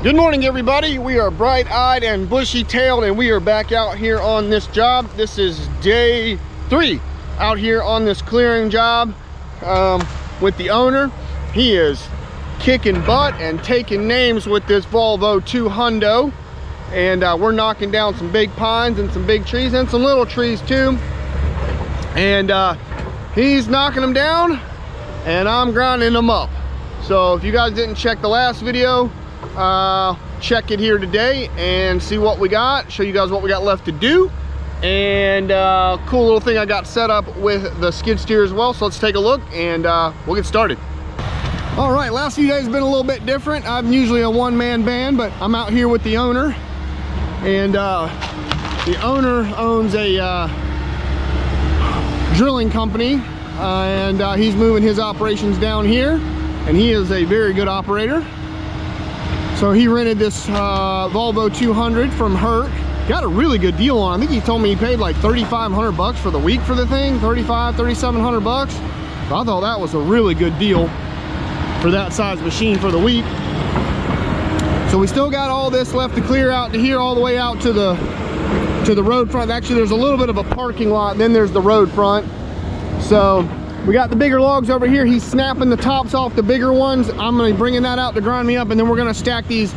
Good morning, everybody. We are bright-eyed and bushy-tailed, and we are back out here on this job. This is day 3 out here on this clearing job with the owner. He is kicking butt and taking names with this Volvo 2 Hundo, and we're knocking down some big pines and some big trees and some little trees too. And he's knocking them down, and I'm grinding them up. So if you guys didn't check the last video, check it here today and see what we got, show you guys what we got left to do, and cool little thing I got set up with the skid steer as well. So let's take a look and we'll get started. All right, last few days have been a little bit different. I'm usually a one-man band, but I'm out here with the owner, and the owner owns a drilling company, and he's moving his operations down here, and he is a very good operator. So he rented this Volvo 200 from Herc. Got a really good deal on it. I think he told me he paid like 3,500 bucks for the week for the thing, 3,700 bucks. So I thought that was a really good deal for that size machine for the week. So we still got all this left to clear out to here, all the way out to the road front. Actually, there's a little bit of a parking lot, and then there's the road front. So we got the bigger logs over here. He's snapping the tops off the bigger ones. I'm gonna be bringing that out to grind me up, and then we're gonna stack these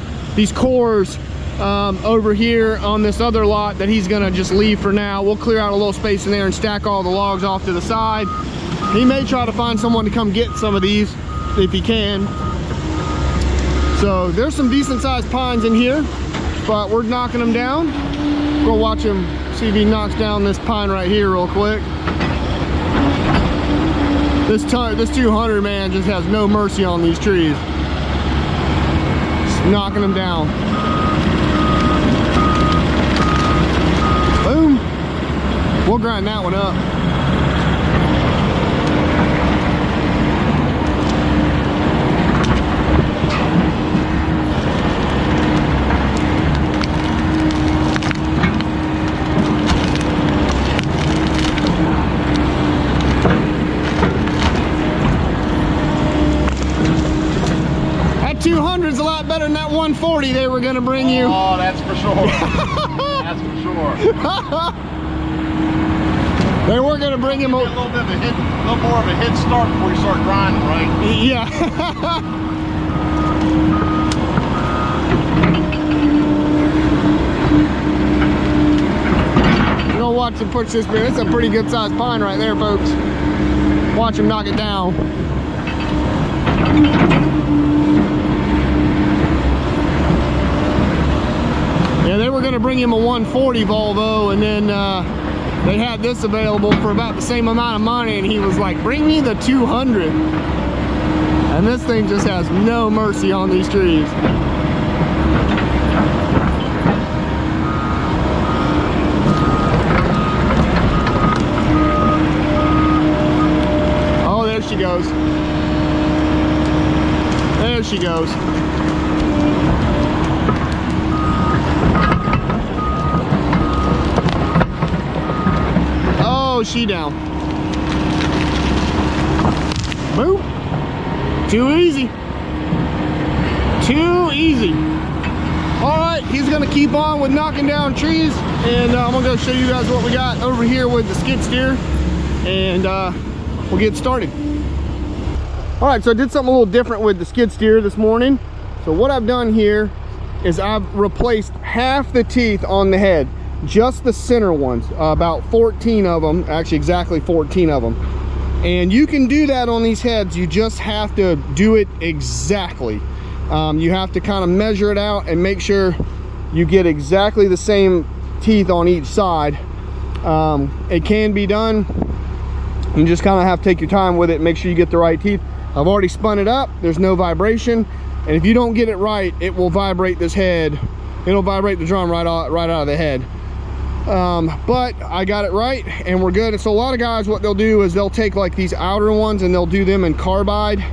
cores over here on this other lot that he's gonna just leave for now. We'll clear out a little space in there and stack all the logs off to the side. He may try to find someone to come get some of these if he can. So there's some decent sized pines in here, but we're knocking them down. Go watch him, see if he knocks down this pine right here real quick. This 200, man, just has no mercy on these trees. Just knocking them down. Boom. We'll grind that one up. A lot better than that 140 they were going to bring you. Oh, that's for sure. That's for sure. They were going to bring him a little bit of a little more of a head start before you start grinding, right? Yeah. You're gonna watch him push this beer. It's a pretty good sized pine right there, folks. Watch him knock it down. Yeah, they were going to bring him a 140 Volvo, and then they had this available for about the same amount of money, and he was like, bring me the 200. And this thing just has no mercy on these trees. Oh, there she goes. There she goes. She down. Boom. Too easy. Too easy. All right, he's gonna keep on with knocking down trees, and I'm gonna go show you guys what we got over here with the skid steer, and we'll get started. All right, so I did something a little different with the skid steer this morning. So what I've done here is I've replaced half the teeth on the head. Just the center ones, about 14 of them, actually exactly 14 of them. And you can do that on these heads. You just have to do it exactly. You have to kind of measure it out and make sure you get exactly the same teeth on each side. It can be done. You just kind of have to take your time with it and make sure you get the right teeth. I've already spun it up. There's no vibration. And if you don't get it right, it will vibrate this head. It'll vibrate the drum right out of the head. But I got it right, and we're good. So a lot of guys, what they'll do is they'll take like these outer ones and they'll do them in carbide,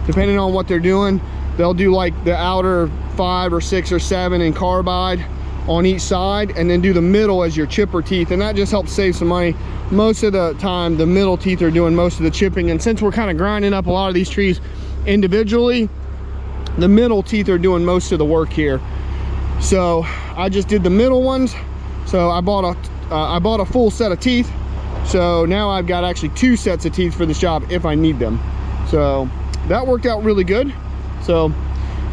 depending on what they're doing. They'll do like the outer 5 or 6 or 7 in carbide on each side, and then do the middle as your chipper teeth, and that just helps save some money. Most of the time the middle teeth are doing most of the chipping, and since we're kind of grinding up a lot of these trees individually, the middle teeth are doing most of the work here. So I just did the middle ones. So I bought a full set of teeth. So now I've got actually 2 sets of teeth for this job if I need them. So that worked out really good. So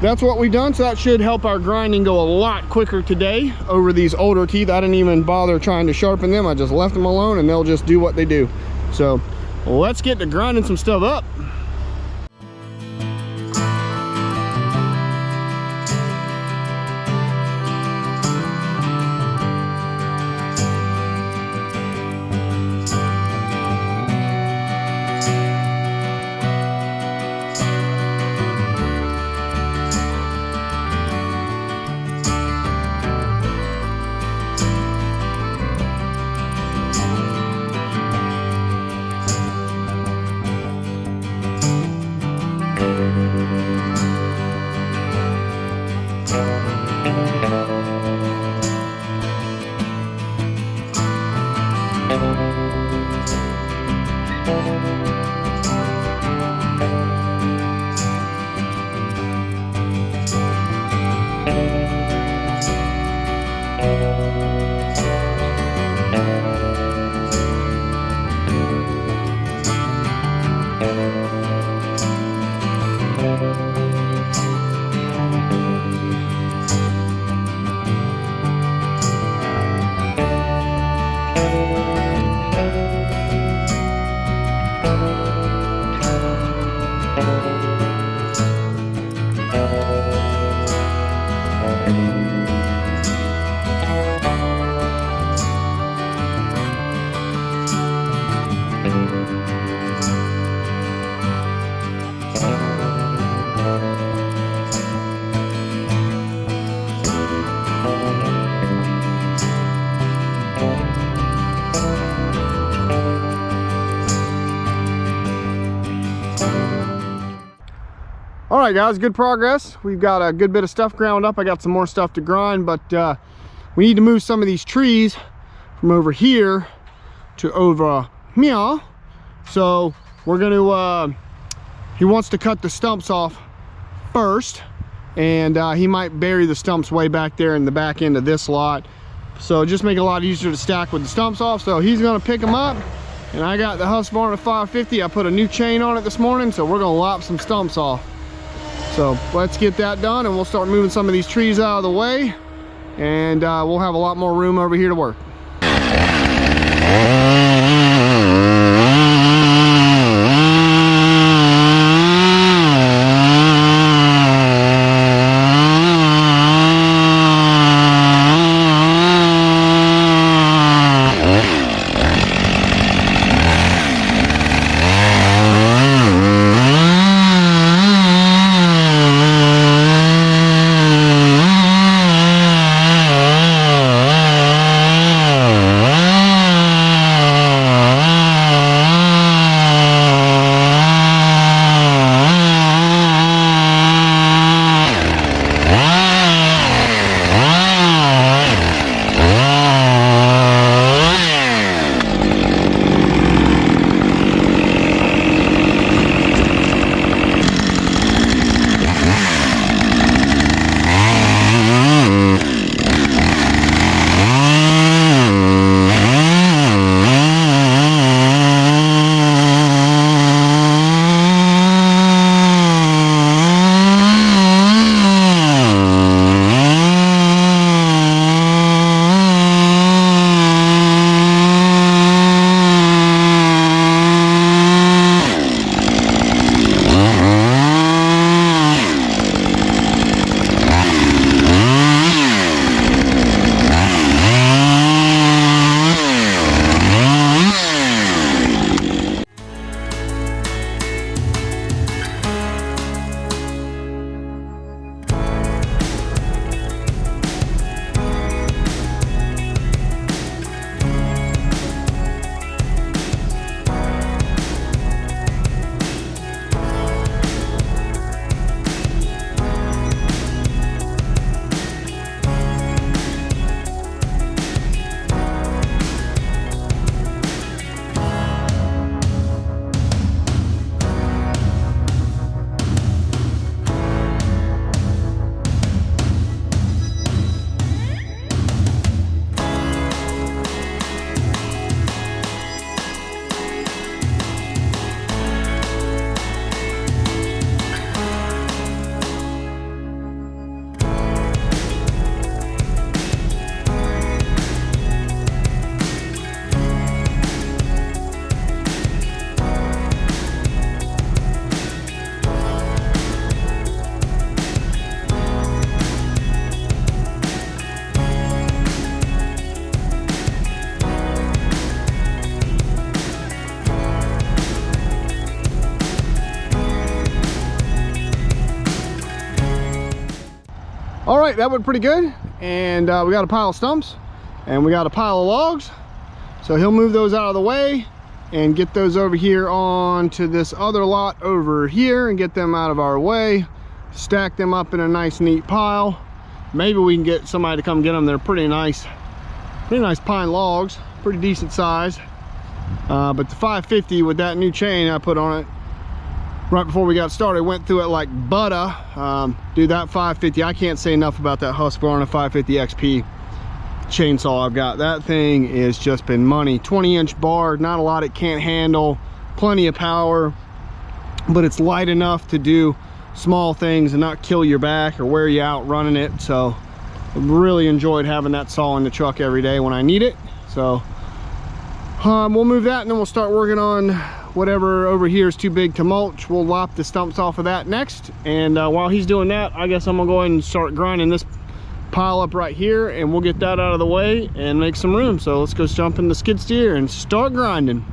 that's what we've done. So that should help our grinding go a lot quicker today over these older teeth. I didn't even bother trying to sharpen them. I just left them alone and they'll just do what they do. So let's get to grinding some stuff up. All right, guys, good progress. We've got a good bit of stuff ground up. I got some more stuff to grind, but we need to move some of these trees from over here to over here. So we're gonna, he wants to cut the stumps off first, and he might bury the stumps way back there in the back end of this lot. So just make it a lot easier to stack with the stumps off. So he's gonna pick them up, and I got the Husqvarna 550. I put a new chain on it this morning, so we're gonna lop some stumps off. So let's get that done, and we'll start moving some of these trees out of the way, and we'll have a lot more room over here to work. All right, that went pretty good. And we got a pile of stumps and we got a pile of logs. So he'll move those out of the way and get those over here onto this other lot over here and get them out of our way. Stack them up in a nice neat pile. Maybe we can get somebody to come get them. They're pretty nice pine logs, pretty decent size. But the 550 with that new chain I put on it right before we got started, went through it like butter. Dude, that 550, I can't say enough about that Husqvarna 550 XP chainsaw I've got. That thing is just been money. 20-inch bar, not a lot it can't handle, plenty of power, but it's light enough to do small things and not kill your back or wear you out running it. So I really enjoyed having that saw in the truck every day when I need it. So we'll move that and then we'll start working on whatever over here is too big to mulch. We'll lop the stumps off of that next. And while he's doing that, I guess I'm gonna go ahead and start grinding this pile up right here, and we'll get that out of the way and make some room. So let's go jump in the skid steer and start grinding.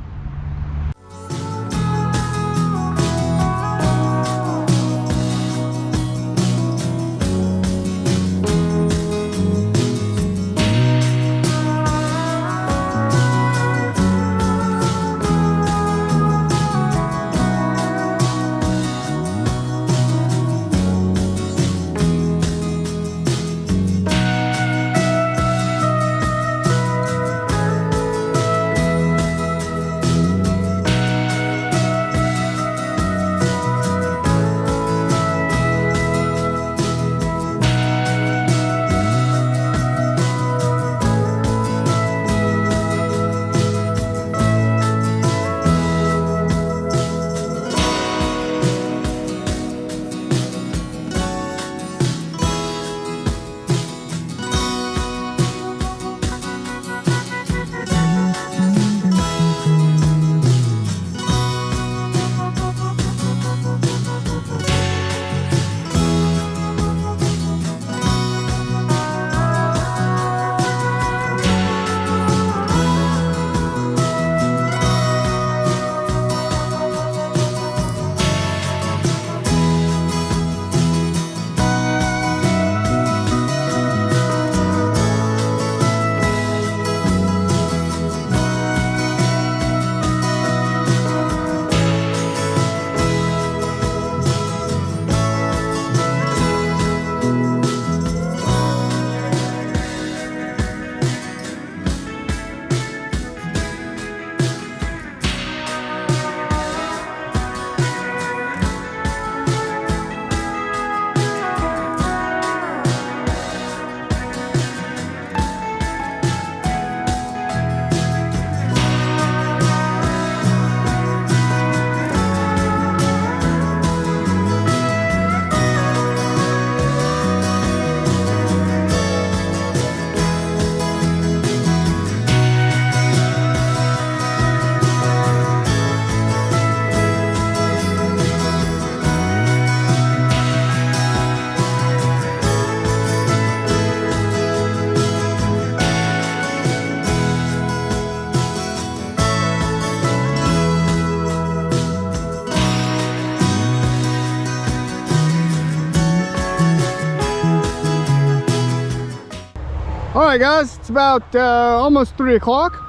All right guys, it's about almost 3 o'clock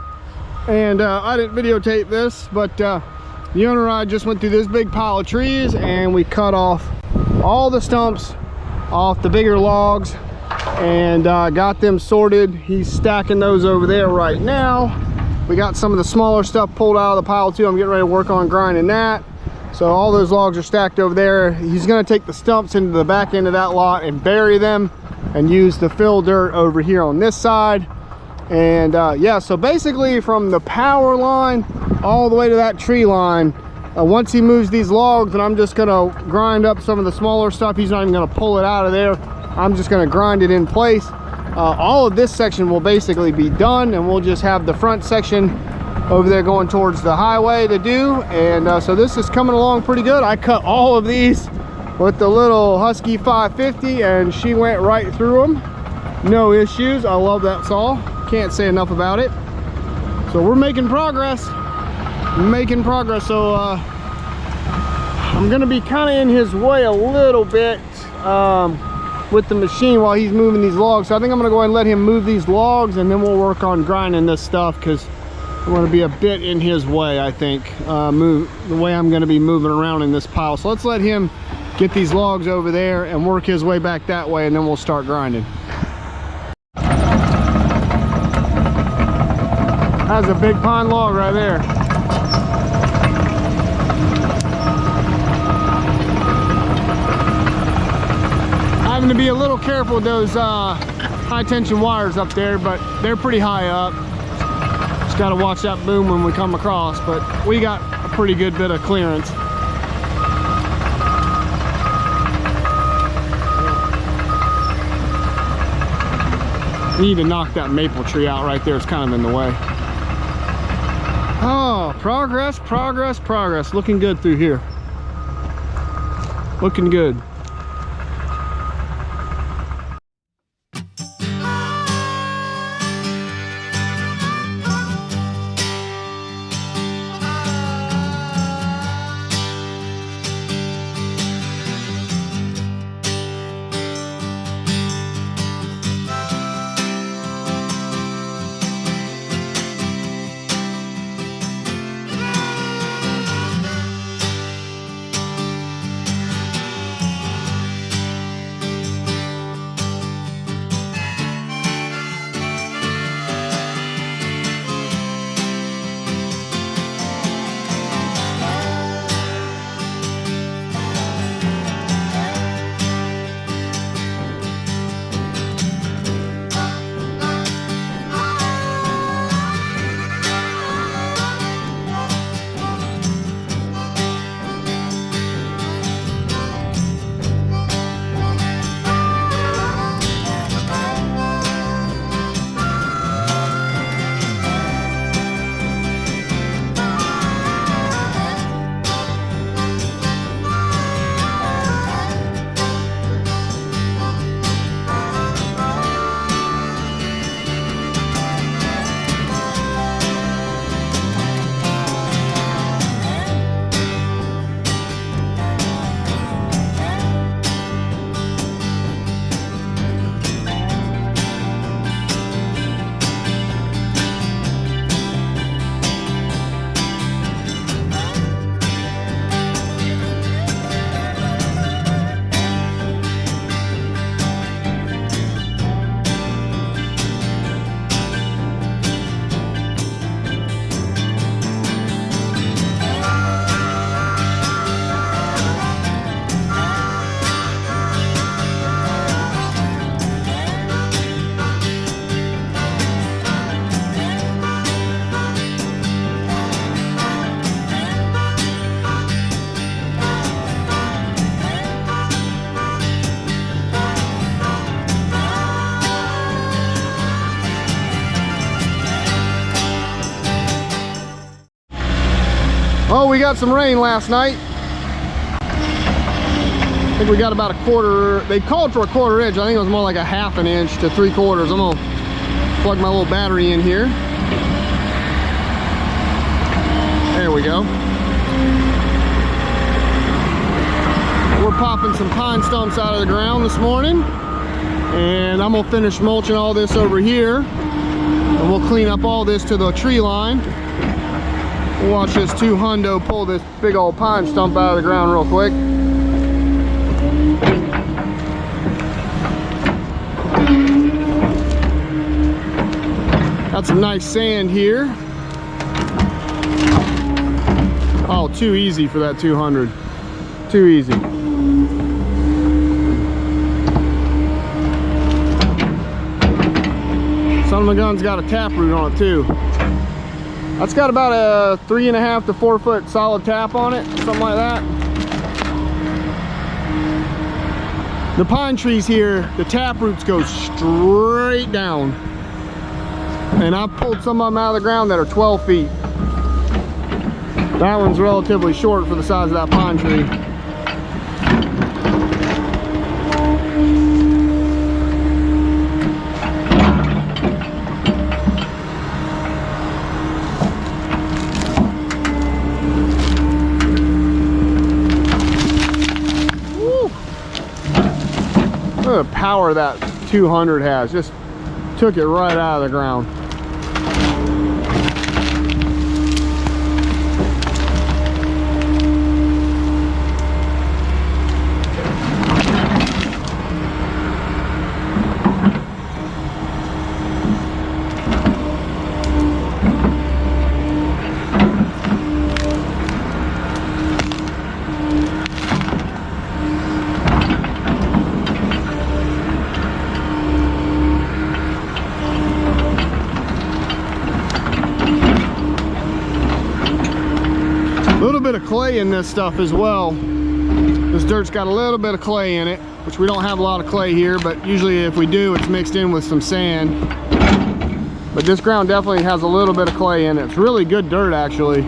and I didn't videotape this, but the owner and I just went through this big pile of trees and we cut off all the stumps off the bigger logs and got them sorted. He's stacking those over there right now. We got some of the smaller stuff pulled out of the pile too. I'm getting ready to work on grinding that. So all those logs are stacked over there. He's gonna take the stumps into the back end of that lot and bury them and use the fill dirt over here on this side. And yeah, so basically from the power line all the way to that tree line, once he moves these logs, and I'm just gonna grind up some of the smaller stuff. He's not even gonna pull it out of there. I'm just gonna grind it in place. All of this section will basically be done, and we'll just have the front section over there going towards the highway to do. And so this is coming along pretty good. I cut all of these with the little Husky 550 and she went right through them, no issues. I love that saw, can't say enough about it. So we're making progress, so I'm gonna be kind of in his way a little bit. with the machine while he's moving these logs. So I think I'm gonna go ahead and let him move these logs, and then we'll work on grinding this stuff, because I'm gonna be a bit in his way, I think, the way I'm gonna be moving around in this pile. So let's let him get these logs over there and work his way back that way, and then we'll start grinding. That's a big pine log right there. Having to be a little careful with those high tension wires up there, but they're pretty high up. Just got to watch that boom when we come across, but we got a pretty good bit of clearance. Need to knock that maple tree out right there. It's kind of in the way. Oh, progress, progress, progress. Looking good through here. Looking good. Oh, we got some rain last night. I think we got about a quarter. They called for a quarter inch. I think it was more like a half an inch to 3/4. I'm gonna plug my little battery in here. There we go. We're popping some pine stumps out of the ground this morning, and I'm gonna finish mulching all this over here, and we'll clean up all this to the tree line. We'll watch this 2 hundo pull this big old pine stump out of the ground real quick. Got some nice sand here. Oh, too easy for that 200. Too easy. Son of a gun's got a taproot on it too. That's got about a 3.5 to 4 foot solid tap on it, something like that. The pine trees here, the tap roots go straight down. And I've pulled some of them out of the ground that are 12 feet. That one's relatively short for the size of that pine tree. power that 200 has. Just took it right out of the ground. A little bit of clay in this stuff as well. This dirt's got a little bit of clay in it, which we don't have a lot of clay here, but usually if we do, it's mixed in with some sand. But this ground definitely has a little bit of clay in it. It's really good dirt, actually.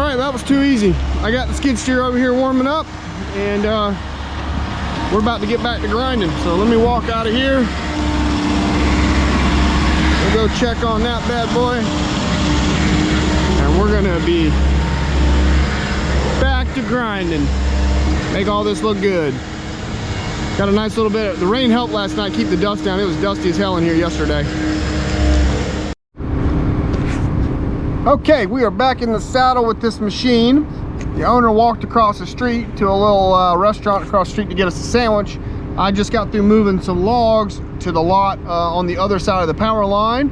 That was too easy. I got the skid steer over here warming up, and we're about to get back to grinding. So let me walk out of here. We'll go check on that bad boy, and we're gonna be back to grinding. Make all this look good. Got a nice little bit. The rain helped last night keep the dust down. It was dusty as hell in here yesterday. Okay, we are back in the saddle with this machine. The owner walked across the street to a little restaurant across the street to get us a sandwich. I just got through moving some logs to the lot on the other side of the power line.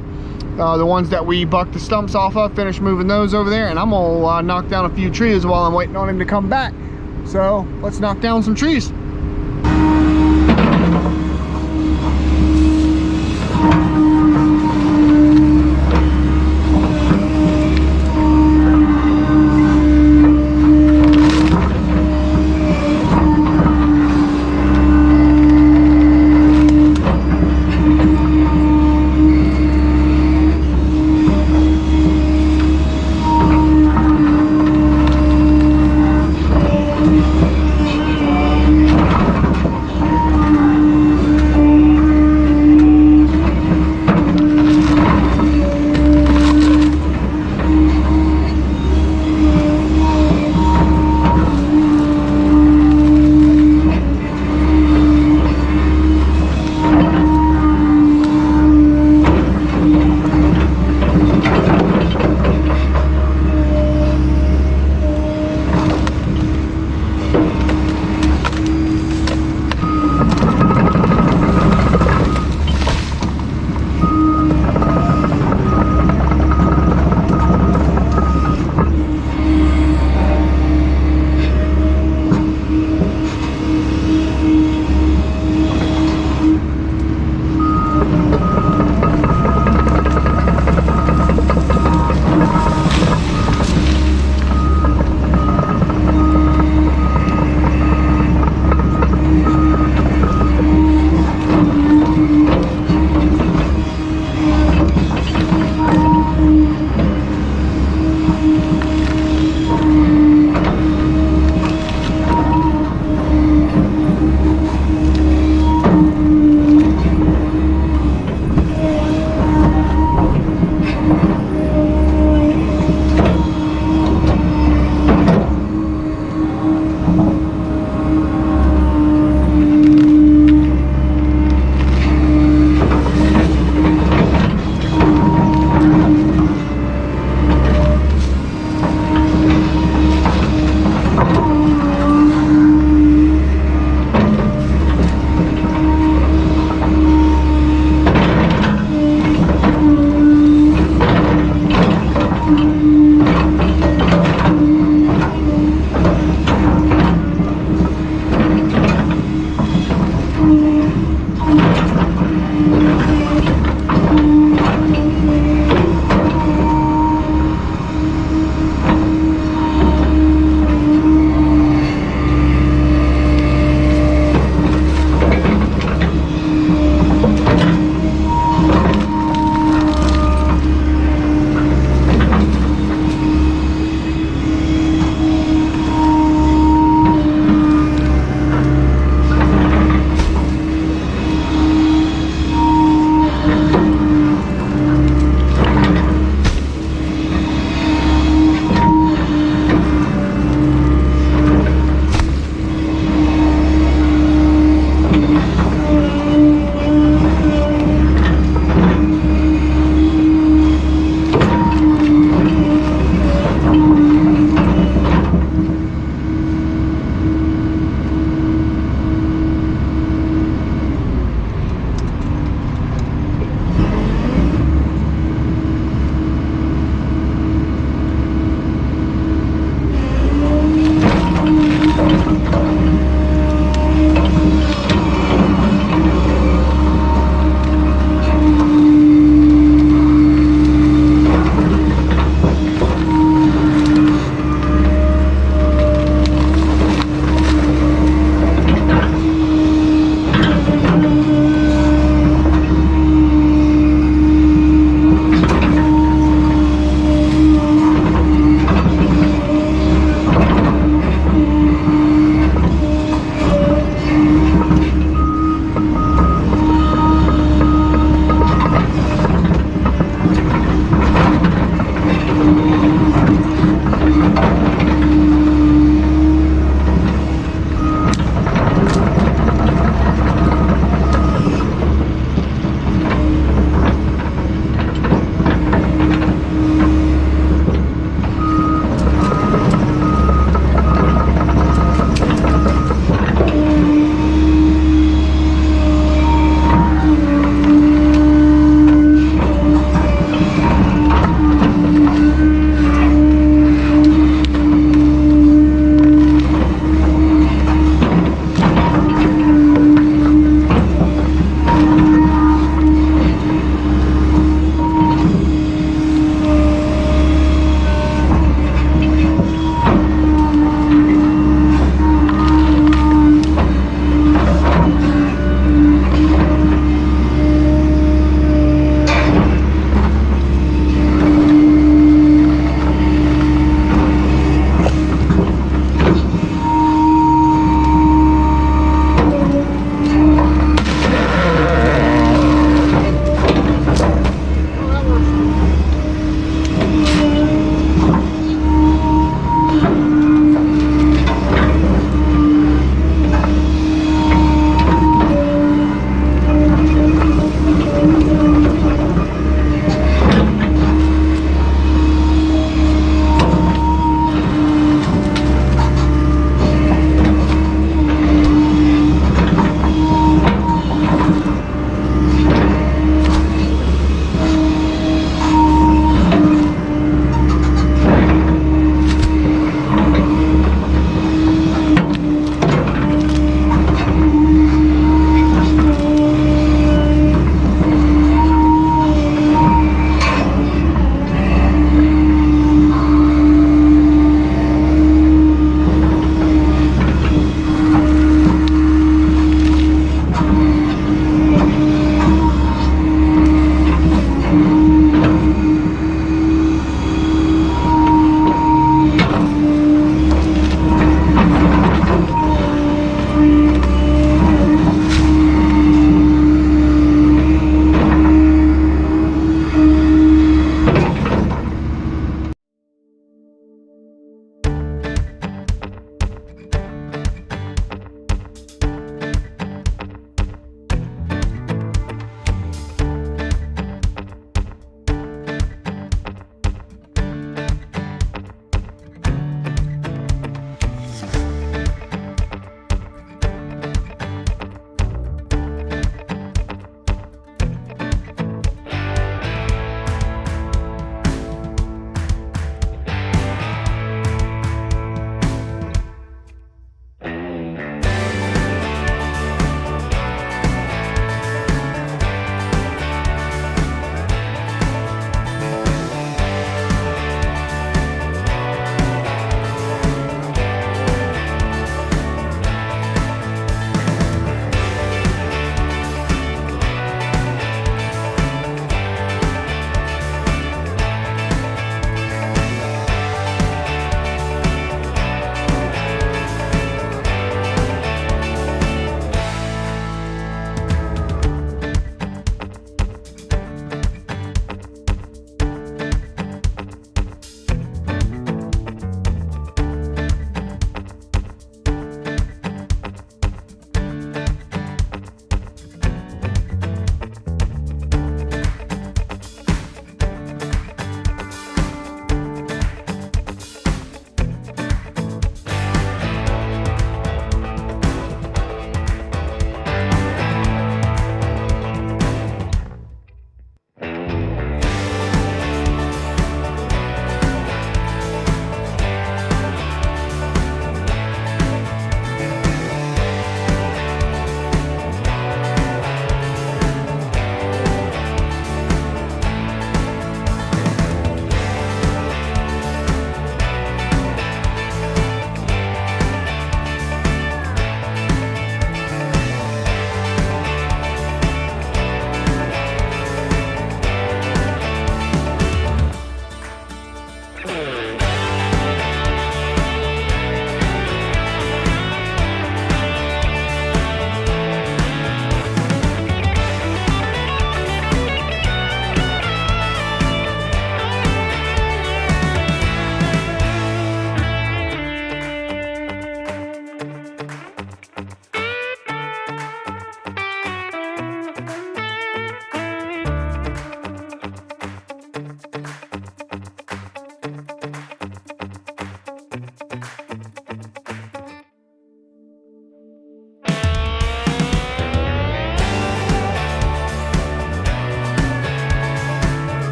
The ones that we bucked the stumps off of, finished moving those over there, and I'm gonna knock down a few trees while I'm waiting on him to come back. So let's knock down some trees.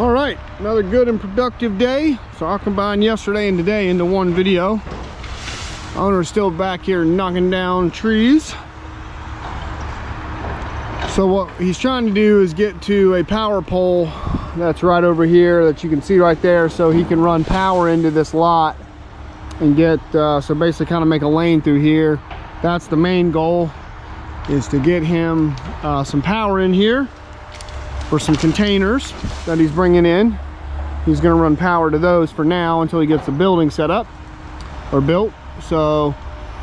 All right, another good and productive day. So I'll combine yesterday and today into one video. Owner's still back here knocking down trees. So what he's trying to do is get to a power pole that's right over here that you can see right there, so he can run power into this lot and get, so basically kind of make a lane through here. That's the main goal, is to get him some power in here for some containers that he's bringing in. He's going to run power to those for now until he gets the building set up or built. So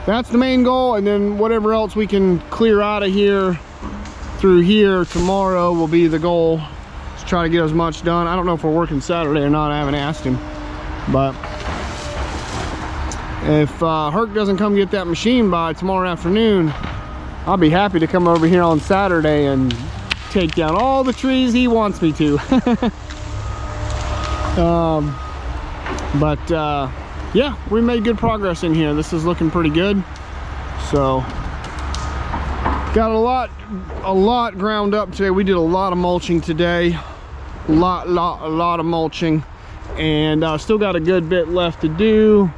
that's the main goal, and then whatever else we can clear out of here through here tomorrow will be the goal. Let's try to get as much done. I don't know if we're working Saturday or not. I haven't asked him, but if Herc doesn't come get that machine by tomorrow afternoon, I'll be happy to come over here on Saturday and take down all the trees he wants me to. Yeah, we made good progress in here. This is looking pretty good. So got a lot ground up today. We did a lot of mulching today. A lot of mulching, and still got a good bit left to do.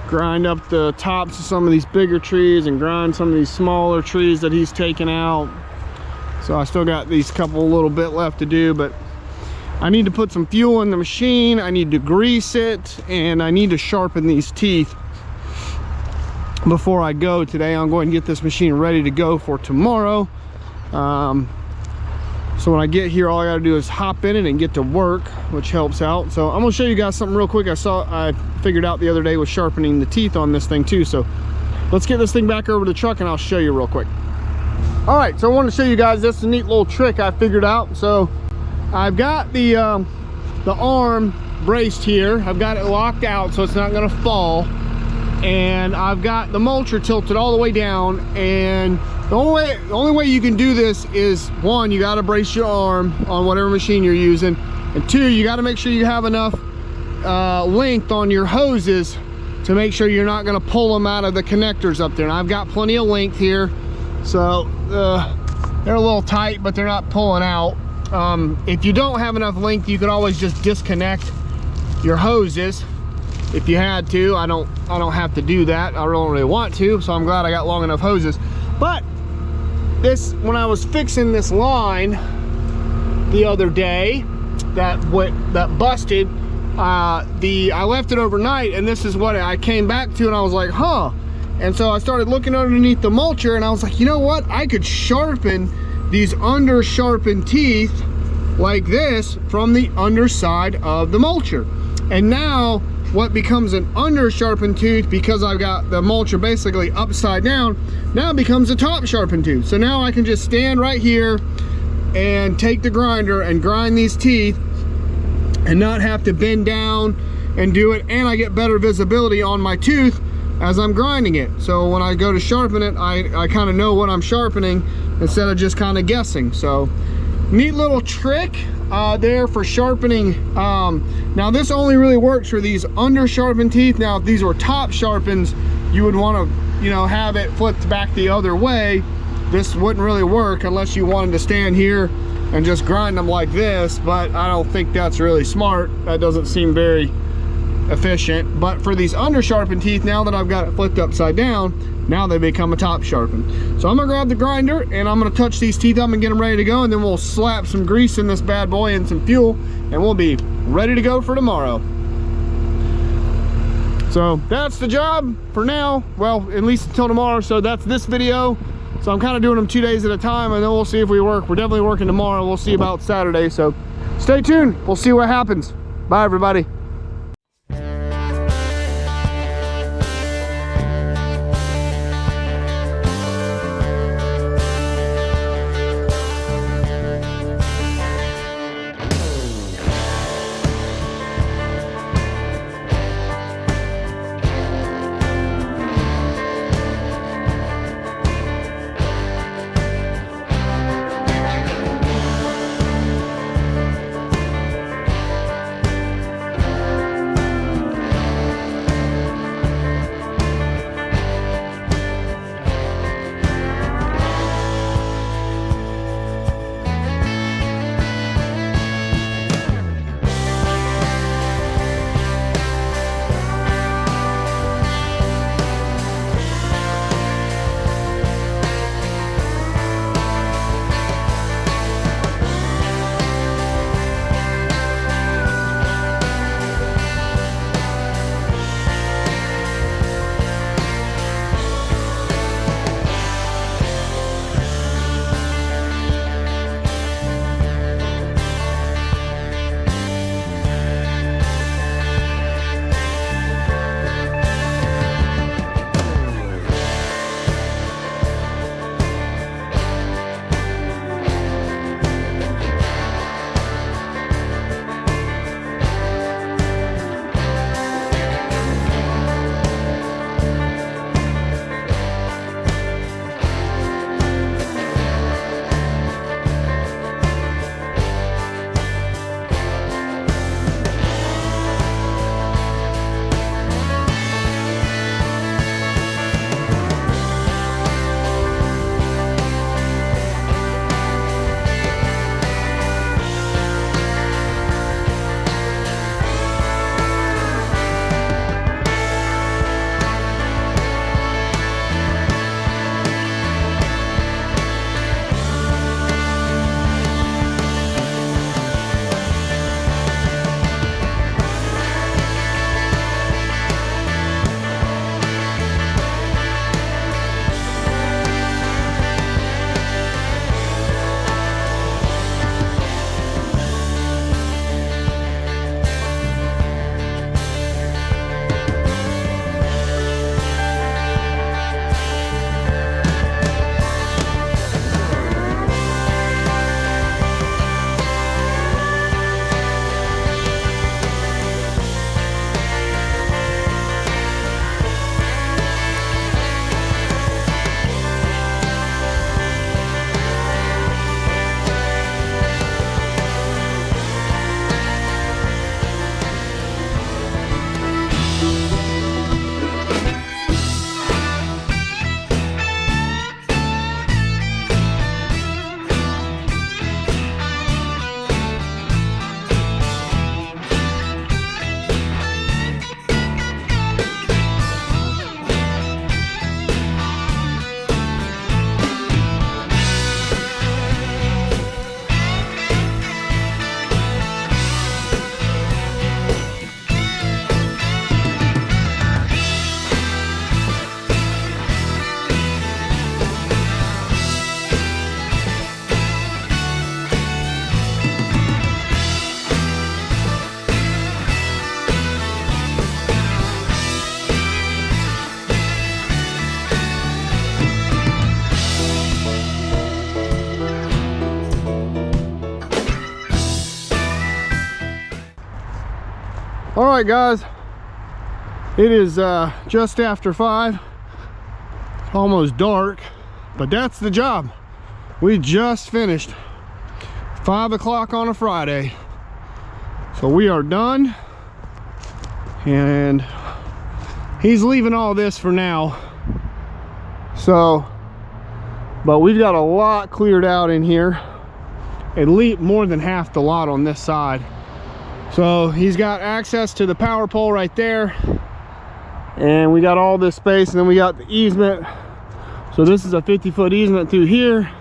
Grind up the tops of some of these bigger trees and grind some of these smaller trees that he's taken out. So I still got these couple little bit left to do, but I need to put some fuel in the machine. I need to grease it, and I need to sharpen these teeth before I go today. I'm going to get this machine ready to go for tomorrow. So when I get here, all I gotta do is hop in it and get to work, which helps out. So I'm gonna show you guys something real quick. I figured out the other day with sharpening the teeth on this thing too. So let's get this thing back over to the truck and I'll show you real quick. All right, so I wanted to show you guys this neat little trick I figured out. So I've got the arm braced here. I've got it locked out so it's not gonna fall. And I've got the mulcher tilted all the way down, and the only way you can do this is, one, you got to brace your arm on whatever machine you're using, and two, you got to make sure you have enough length on your hoses to make sure you're not going to pull them out of the connectors up there. And I've got plenty of length here, so they're a little tight, but they're not pulling out. If you don't have enough length, you could always just disconnect your hoses if you had to. I don't have to do that. I don't really want to, so I'm glad I got long enough hoses. But this, when I was fixing this line the other day that busted, I left it overnight, and this is what I came back to, and I was like, huh. And so I started looking underneath the mulcher, and I was like, you know what, I could sharpen these under sharpened teeth like this from the underside of the mulcher. And now what becomes an under sharpened tooth, because I've got the mulcher basically upside down, now becomes a top sharpened tooth. So now I can just stand right here and take the grinder and grind these teeth and not have to bend down and do it, and I get better visibility on my tooth as I'm grinding it. So when I go to sharpen it, I kind of know what I'm sharpening instead of just kind of guessing. So neat little trick there for sharpening. Now this only really works for these under sharpened teeth. Now if these were top sharpens, you would want to, you know, have it flipped back the other way. This wouldn't really work unless you wanted to stand here and just grind them like this, but I don't think that's really smart. That doesn't seem very efficient. But for these under sharpened teeth, now that I've got it flipped upside down, now they become a top sharpen. So I'm gonna grab the grinder and I'm gonna touch these teeth up and get them ready to go, and then we'll slap some grease in this bad boy and some fuel, and we'll be ready to go for tomorrow. So that's the job for now, well, at least until tomorrow. So that's this video. So I'm kind of doing them 2 days at a time, and then we'll see if we work. We're definitely working tomorrow. We'll see about Saturday. So stay tuned. We'll see what happens. Bye, everybody. All right, guys, it is just after 5, almost dark, but that's the job. We just finished 5 o'clock on a Friday, so we are done, and he's leaving all this for now. So, but we've got a lot cleared out in here, at least more than half the lot on this side. So he's got access to the power pole right there, and we got all this space, and then we got the easement. So this is a 50-foot easement through here,